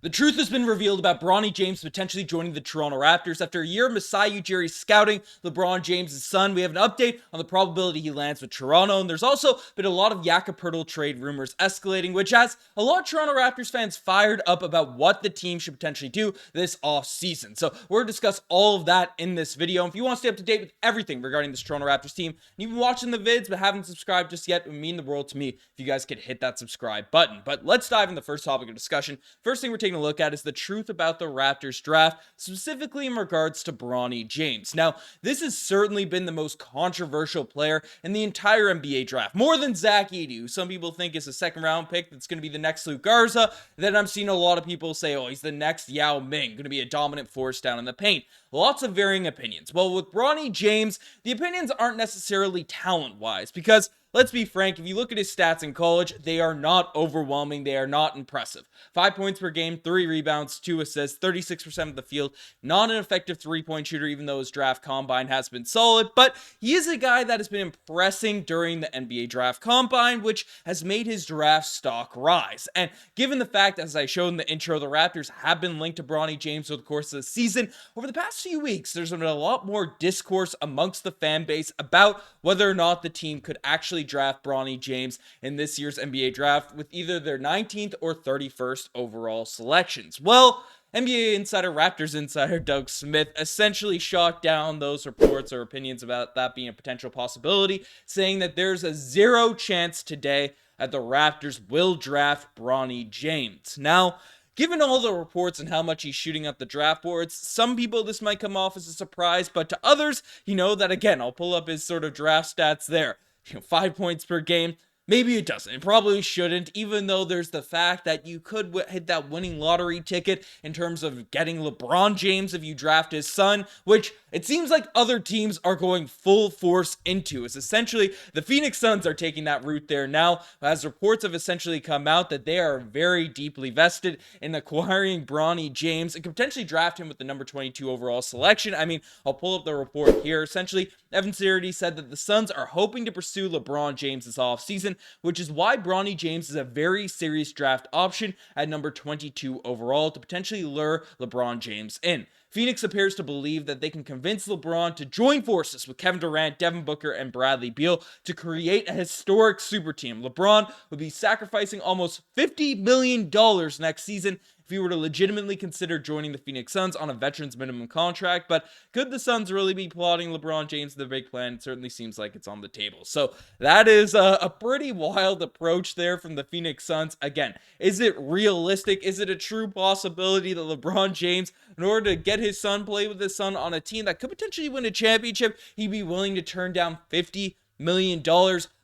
The truth has been revealed about Bronny James potentially joining the Toronto Raptors. After a year of Masai Ujiri scouting LeBron James' son, we have an update on the probability he lands with Toronto, and there's also been a lot of Jakob Poeltl trade rumors escalating, which has a lot of Toronto Raptors fans fired up about what the team should potentially do this offseason. So we're going to discuss all of that in this video. And if you want to stay up to date with everything regarding this Toronto Raptors team, and you've been watching the vids but haven't subscribed just yet, it would mean the world to me if you guys could hit that subscribe button. But let's dive in the first topic of discussion. First thing we're taking a look at is the truth about the Raptors draft, specifically in regards to Bronny James. Now, this has certainly been the most controversial player in the entire NBA draft, more than Zach Edey, who some people think is a second round pick that's going to be the next Luke Garza. Then I'm seeing a lot of people say, oh, he's the next Yao Ming, going to be a dominant force down in the paint. Lots of varying opinions. Well, with Bronny James, the opinions aren't necessarily talent-wise, because let's be frank, if you look at his stats in college, they are not overwhelming. They are not impressive. 5 points per game, 3 rebounds, 2 assists, 36% of the field. Not an effective three-point shooter, even though his draft combine has been solid. But he is a guy that has been impressing during the NBA draft combine, which has made his draft stock rise. And given the fact, as I showed in the intro, the Raptors have been linked to Bronny James over the course of the season, over the past few weeks, there's been a lot more discourse amongst the fan base about whether or not the team could actually draft Bronny James in this year's NBA draft with either their 19th or 31st overall selections. Well, NBA insider, Raptors insider Doug Smith essentially shot down those reports or opinions about that being a potential possibility, saying that there's a 0 chance today that the Raptors will draft Bronny James. Now, given all the reports and how much he's shooting up the draft boards, some people this might come off as a surprise, but to others, that again, I'll pull up his sort of draft stats there. 5 points per game. Maybe it doesn't. It probably shouldn't, even though there's the fact that you could hit that winning lottery ticket in terms of getting LeBron James if you draft his son, which it seems like other teams are going full force into. It's essentially the Phoenix Suns are taking that route there now, as reports have essentially come out that they are very deeply vested in acquiring Bronny James and could potentially draft him with the number 22 overall selection. I mean, I'll pull up the report here. Essentially, Evan Sirity said that the Suns are hoping to pursue LeBron James this offseason, which is why Bronny James is a very serious draft option at number 22 overall to potentially lure LeBron James in. Phoenix appears to believe that they can convince LeBron to join forces with Kevin Durant, Devin Booker, and Bradley Beal to create a historic super team. LeBron would be sacrificing almost $50 million next season if he were to legitimately consider joining the Phoenix Suns on a veteran's minimum contract. But could the Suns really be plotting LeBron James the big plan? It certainly seems like it's on the table. So that is a pretty wild approach there from the Phoenix Suns. Again, is it realistic? Is it a true possibility that LeBron James, in order to get his son, play with his son on a team that could potentially win a championship, he'd be willing to turn down $50 million?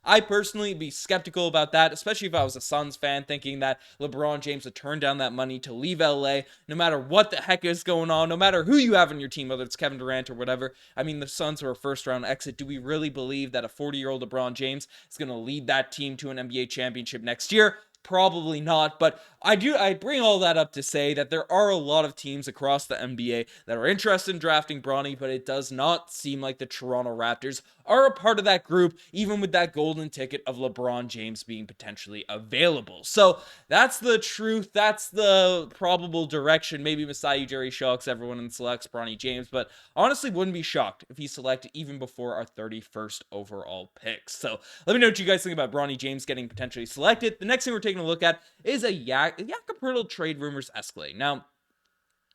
I personally would be skeptical about that, especially if I was a Suns fan, thinking that LeBron James would turn down that money to leave LA, no matter what the heck is going on, no matter who you have on your team, whether it's Kevin Durant or whatever. I mean, the Suns were a first-round exit. Do we really believe that a 40-year-old LeBron James is going to lead that team to an NBA championship next year? Probably not, but I bring all that up to say that there are a lot of teams across the NBA that are interested in drafting Bronny, but it does not seem like the Toronto Raptors are a part of that group, even with that golden ticket of LeBron James being potentially available. So that's the truth. That's the probable direction. Maybe Masai Ujiri shocks everyone and selects Bronny James, but honestly wouldn't be shocked if he selected even before our 31st overall picks. So let me know what you guys think about Bronny James getting potentially selected. The next thing we're taking a look at is a Jakob Poeltl trade rumors escalating. Now,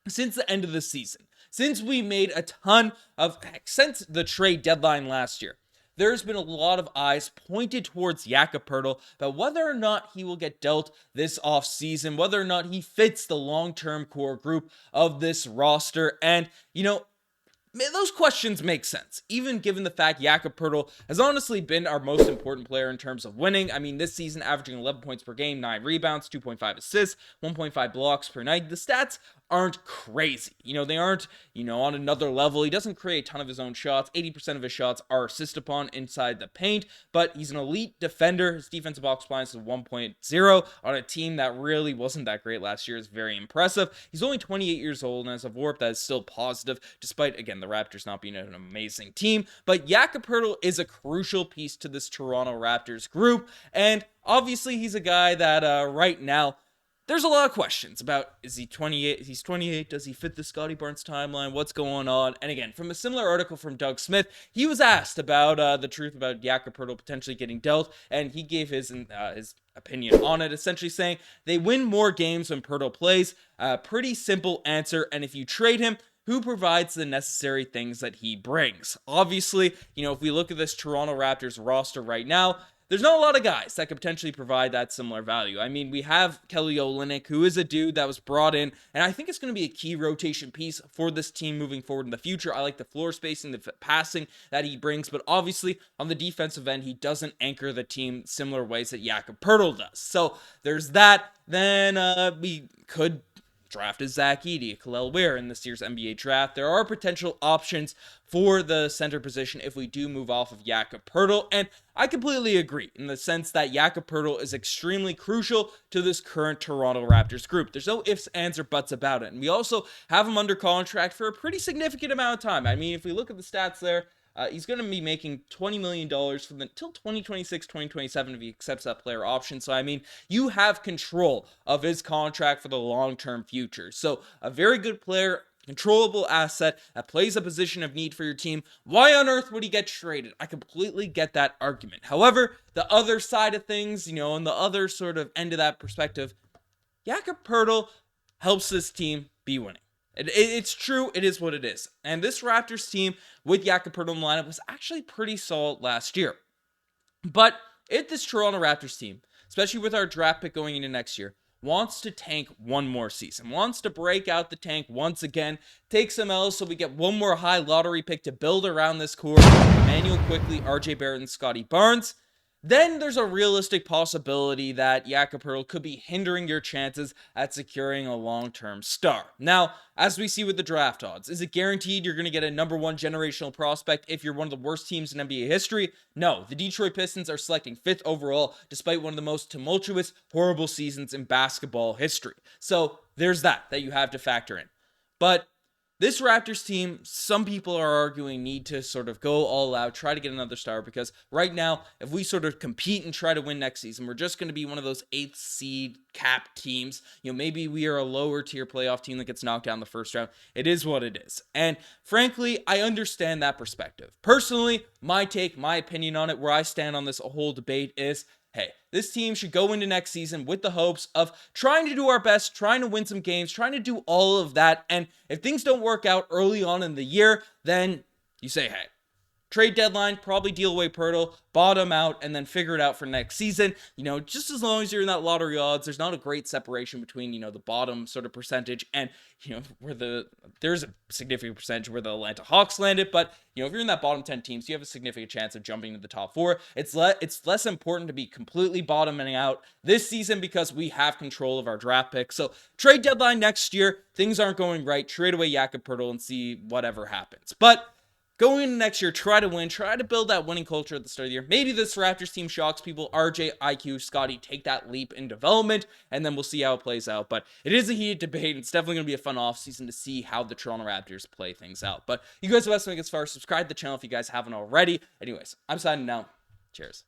since the end of the season, since we made a ton of, since the trade deadline last year, there's been a lot of eyes pointed towards Jakob Poeltl about whether or not he will get dealt this offseason, whether or not he fits the long-term core group of this roster. And, those questions make sense, even given the fact Jakob Poeltl has honestly been our most important player in terms of winning. I mean, this season averaging 11 points per game, 9 rebounds, 2.5 assists, 1.5 blocks per night. The stats aren't crazy. They aren't, on another level. He doesn't create a ton of his own shots. 80% of his shots are assist upon inside the paint, but he's an elite defender. His defensive box balance is 1.0 on a team that really wasn't that great last year. Is very impressive. He's only 28 years old, and as a VORP, that is still positive, despite, again, the Raptors not being an amazing team. But Jakob Poeltl is a crucial piece to this Toronto Raptors group, and obviously he's a guy that right now there's a lot of questions about, is he 28? He's 28. Does he fit the Scottie Barnes timeline? What's going on? And again, from a similar article from Doug Smith, he was asked about the truth about Jakob Poeltl potentially getting dealt, and he gave his opinion on it, essentially saying they win more games when Poeltl plays. Pretty simple answer, and if you trade him, who provides the necessary things that he brings? Obviously, if we look at this Toronto Raptors roster right now, there's not a lot of guys that could potentially provide that similar value. I mean, we have Kelly Olynyk, who is a dude that was brought in, and I think it's going to be a key rotation piece for this team moving forward in the future. I like the floor spacing, the passing that he brings, but obviously on the defensive end, he doesn't anchor the team similar ways that Jakob Poeltl does. So there's that. Then we could draft a Zach Edey, a Kel'el Ware in this year's NBA draft. There are potential options for the center position if we do move off of Jakob Poeltl, and I completely agree in the sense that Jakob Poeltl is extremely crucial to this current Toronto Raptors group. There's no ifs, ands, or buts about it, and we also have him under contract for a pretty significant amount of time. I mean, if we look at the stats there, he's going to be making $20 million until 2026, 2027 if he accepts that player option. So, I mean, you have control of his contract for the long-term future. So, a very good player, controllable asset that plays a position of need for your team. Why on earth would he get traded? I completely get that argument. However, the other side of things, on the other sort of end of that perspective, Jakob Poeltl helps this team be winning. It's true, it is what it is. And this Raptors team with Jakob Poeltl in the lineup was actually pretty solid last year. But if this Toronto Raptors team, especially with our draft pick going into next year, wants to tank one more season, wants to break out the tank once again, take some L's so we get one more high lottery pick to build around this core, Immanuel Quickley, RJ Barrett, and Scottie Barnes, then there's a realistic possibility that Jakob Poeltl could be hindering your chances at securing a long-term star. Now, as we see with the draft odds, is it guaranteed you're going to get a number one generational prospect if you're one of the worst teams in NBA history? No, the Detroit Pistons are selecting 5th overall despite one of the most tumultuous, horrible seasons in basketball history. So there's that you have to factor in. But this Raptors team, some people are arguing, need to sort of go all out, try to get another star, because right now, if we sort of compete and try to win next season, we're just going to be one of those 8th seed cap teams. Maybe we are a lower tier playoff team that gets knocked down the first round. It is what it is. And frankly, I understand that perspective. Personally, my take, my opinion on it, where I stand on this whole debate is, hey, this team should go into next season with the hopes of trying to do our best, trying to win some games, trying to do all of that. And if things don't work out early on in the year, then you say, hey, trade deadline, probably deal away Poeltl, bottom out, and then figure it out for next season. Just as long as you're in that lottery odds, there's not a great separation between, the bottom sort of percentage and, where there's a significant percentage where the Atlanta Hawks landed. But, if you're in that bottom 10 teams, you have a significant chance of jumping to the top 4. It's less important to be completely bottoming out this season because we have control of our draft picks. So trade deadline next year, things aren't going right. Trade away Jakob Poeltl and see whatever happens. But going into next year, try to win, try to build that winning culture at the start of the year. Maybe this Raptors team shocks people. RJ, IQ, Scottie take that leap in development, and then we'll see how it plays out. But it is a heated debate. It's definitely going to be a fun offseason to see how the Toronto Raptors play things out. But you guys are best to make it far. Subscribe to the channel if you guys haven't already. Anyways, I'm signing out. Cheers.